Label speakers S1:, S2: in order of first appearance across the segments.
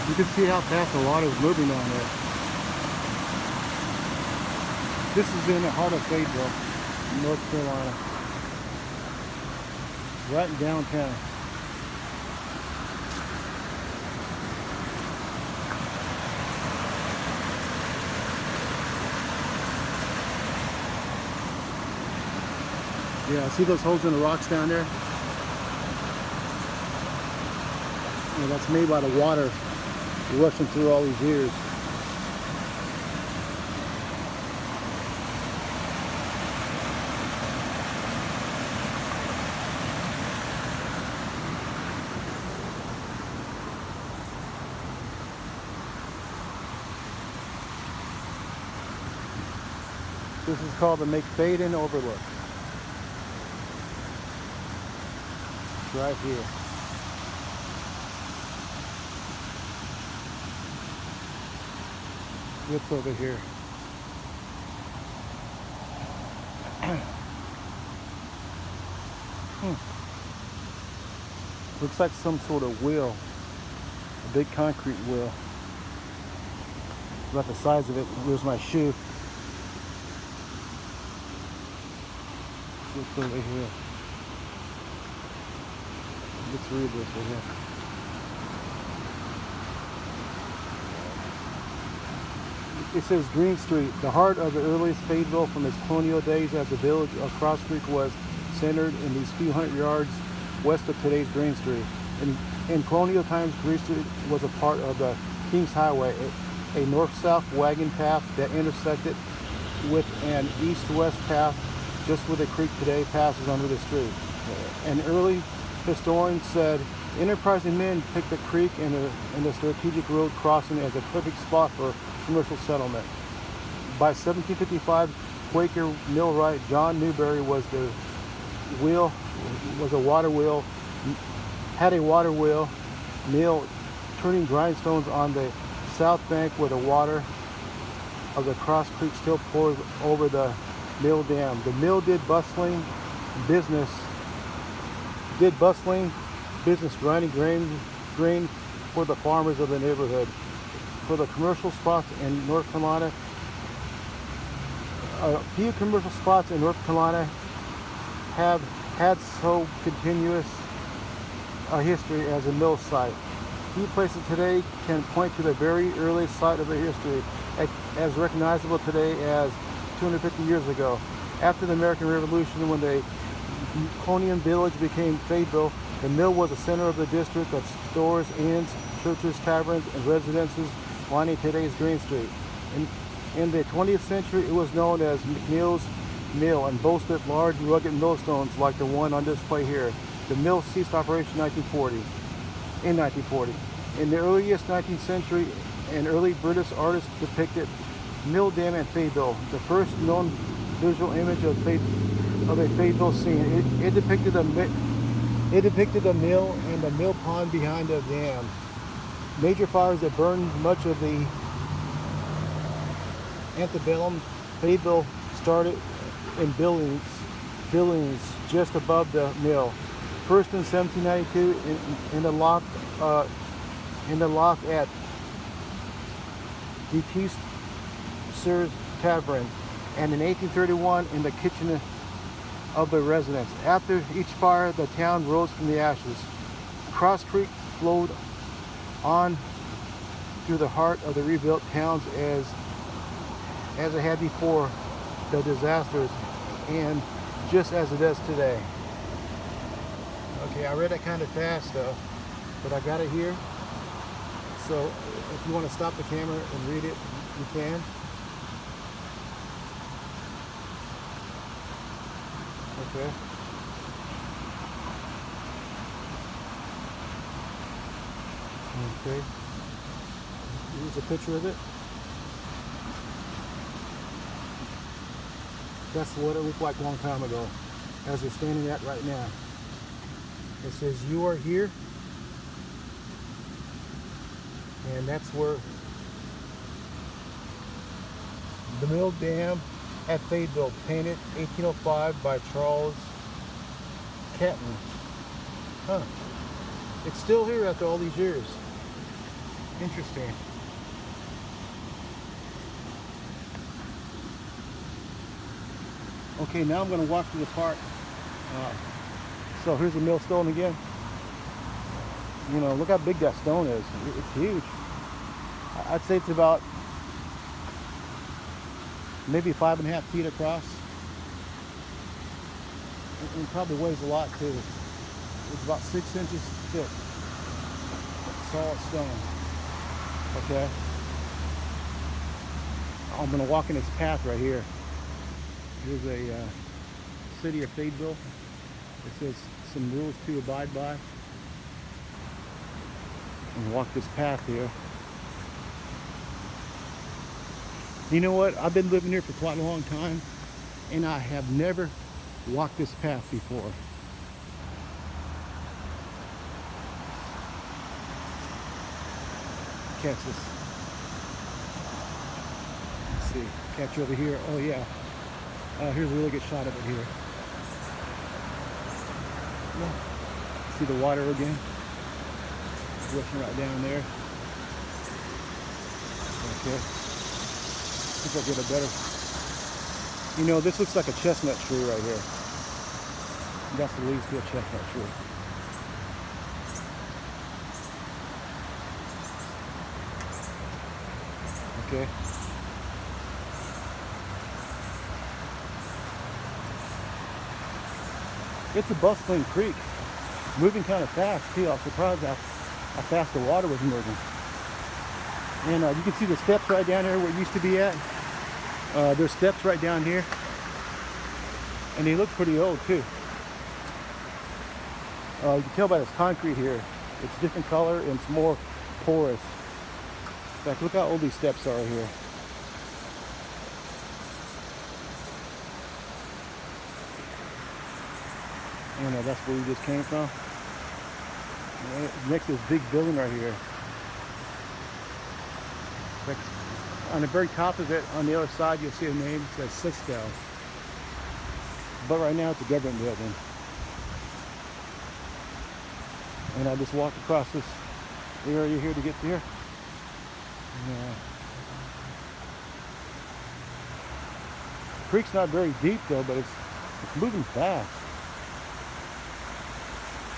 S1: You can see how fast the water is moving down there. This is in the heart of Fayetteville, North Carolina. Right in downtown. Yeah, see those holes in the rocks down there? Yeah, that's made by the water rushing through all these years. This is called the McFadden Overlook. It's right here. What's over here? Looks like some sort of wheel. A big concrete wheel. About the size of it. Where's my shoe? What's over here? Let's read this right here. It says Green Street, the heart of the earliest Fayetteville from its colonial days as the village of Cross Creek was centered in these few hundred yards west of today's Green Street. In colonial times, Green Street was a part of the King's Highway, a north-south wagon path that intersected with an east-west path just where the creek today passes under the street. An early historian said, enterprising men picked the creek and the strategic road crossing as a perfect spot for commercial settlement. By 1755, Quaker millwright John Newberry had a water wheel mill turning grindstones on the south bank where the water of the Cross Creek still pours over the mill dam. The mill did bustling business grinding grain for the farmers of the neighborhood. For the commercial spots in North Carolina, a few commercial spots in North Carolina have had so continuous a history as a mill site. Few places today can point to the very earliest site of the history as recognizable today as 250 years ago. After the American Revolution, when the colonial village became Fayetteville, the mill was the center of the district of stores, inns, churches, taverns, and residences lining today's Green Street. In the 20th century, it was known as McNeil's Mill and boasted large, rugged millstones like the one on display here. The mill ceased operation in 1940. In the earliest 19th century, an early British artist depicted mill dam at Fayetteville, the first known visual image of a Fayetteville scene. It depicted the mill and the mill pond behind the dam. Major fires that burned much of the antebellum Fayetteville started in Billings just above the mill. First in 1792 in the lock at the Teaster's Tavern, and in 1831 in the kitchen of the residence. After each fire, the town rose from the ashes. Cross Creek flowed on through the heart of the rebuilt towns as it had before the disasters, and just as it does today. Okay, I read that kind of fast though, but I got it here. So if you want to stop the camera and read it, you can. Okay. Okay. Here's a picture of it. That's what it looked like a long time ago, as we're standing at right now. It says, "You are here," and that's where the mill dam at Fayetteville, painted 1805 by Charles Catton. Huh. It's still here after all these years. Interesting. Okay, now I'm going to walk through the park. So here's the millstone again. You know, look how big that stone is. It's huge. I'd say it's about maybe 5.5 feet across. It probably weighs a lot too. It's about 6 inches thick. Solid stone. Okay. I'm going to walk in this path right here. Here's a city of Fayetteville. It says some rules to abide by. And walk this path here. You know what? I've been living here for quite a long time, and I have never walked this path before. Catch this. Let's see. Catch over here. Oh yeah. Here's a really good shot of it here. Yeah. See the water again? It's rushing right down there. Okay. See if I get a better. You know, this looks like a chestnut tree right here. That's the leaves to a chestnut tree. Okay. It's a bustling creek. It's moving kind of fast too. I was surprised how fast the water was moving. And you can see the steps right down here where it used to be at. There's steps right down here. And they look pretty old too. You can tell by this concrete here. It's a different color and it's more porous. In fact, look how old these steps are here. You know, that's where we just came from. Next to this big building right here. Like on the very top of it, on the other side, you'll see a name. It says Cisco. But right now, it's a government building. And I just walked across this area here to get there. Yeah. The creek's not very deep though, but it's moving fast.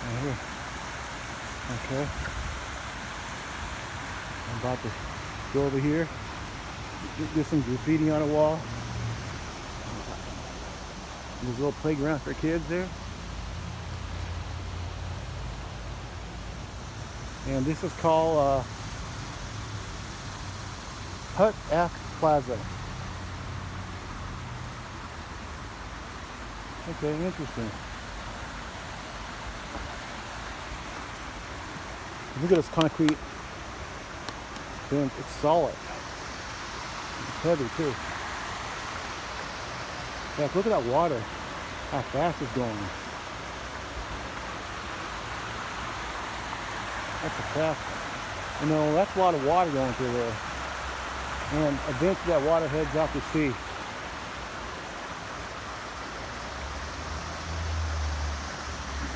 S1: Right here. Okay. I'm about to go over here. There's some graffiti on a wall. There's a little playground for kids there. And this is called Hut F Plaza. Okay, interesting. Look at this concrete fence. It's solid. It's heavy too. In fact, look at that water. How fast it's going. That's a fast. You know, that's a lot of water going through there. And eventually that water heads out to sea.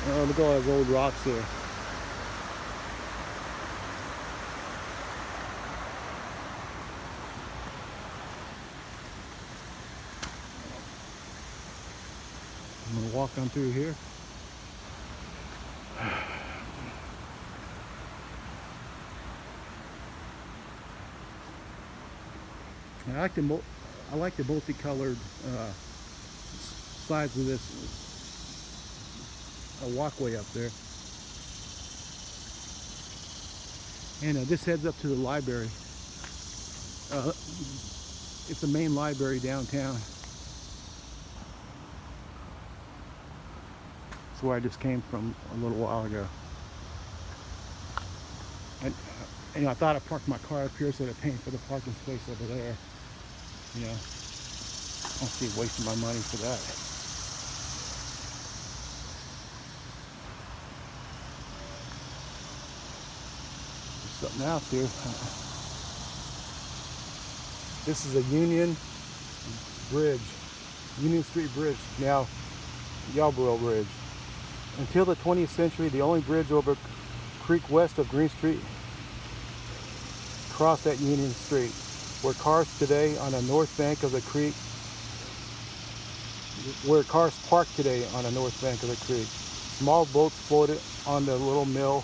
S1: Oh, look at all those old rocks here. I'm going to walk on through here. I like the multicolored sides of this walkway up there. And this heads up to the library. It's a main library downtown. That's where I just came from a little while ago. And I thought I parked my car up here so that paying for the parking space over there. You know, I don't see wasting my money for that. There's something else here. This is a Union Bridge, Union Street Bridge, now Yarborough Bridge. Until the 20th century, the only bridge over creek west of Green Street crossed at Union Street, where cars today on the north bank of the creek, where cars park today on the north bank of the creek. Small boats floated on the little mill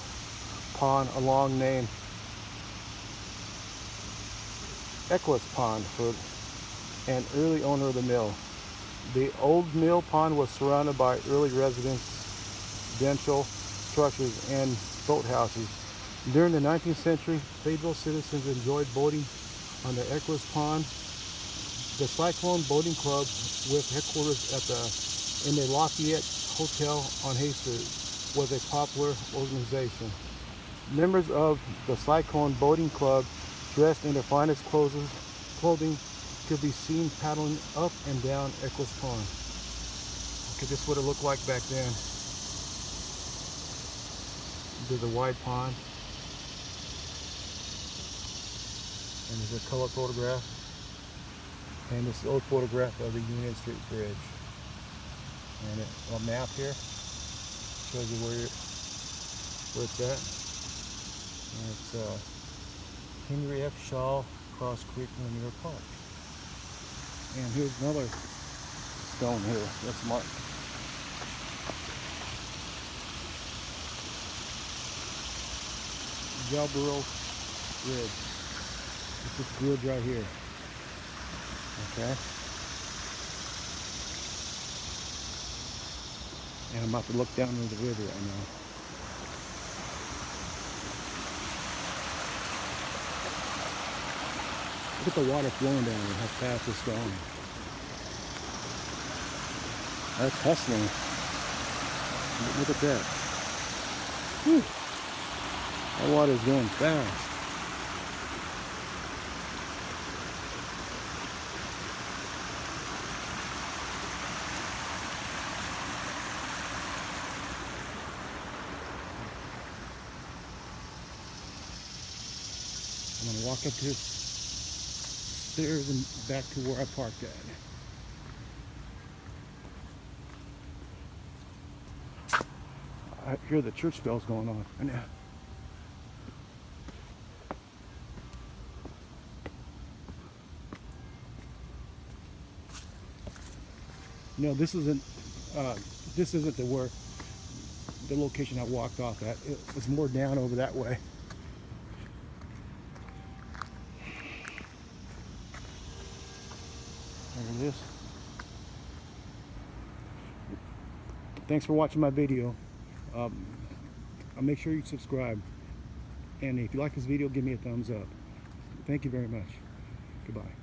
S1: pond along named Eccles Pond for an early owner of the mill. The old mill pond was surrounded by early residential structures and boathouses. During the 19th century, Fayetteville citizens enjoyed boating on the Eccles Pond. The Cyclone Boating Club, with headquarters in the Lafayette Hotel on Hay Street, was a popular organization. Members of the Cyclone Boating Club, dressed in their finest clothing, could be seen paddling up and down Eccles Pond. Okay, this is what it looked like back then. There's a wide pond, and there's a color photograph, and this old photograph of the Union Street Bridge. And a map here shows you where it's at. And it's Henry F. Shaw Cross Creek, Linear Park. And here's another stone here that's marked. Jalborough Bridge. It's this bridge right here. Okay. And I'm about to look down into the river right now. Look at the water flowing down here, how fast it's going. That's hustling. Look at that. Whew. That water is going fast. I'm going to walk up to this stairs and back to where I parked at. I hear the church bells going on right now. No, this isn't the location I walked off at. It was more down over that way. There it is. Thanks for watching my video. I'll make sure you subscribe. And if you like this video, give me a thumbs up. Thank you very much. Goodbye.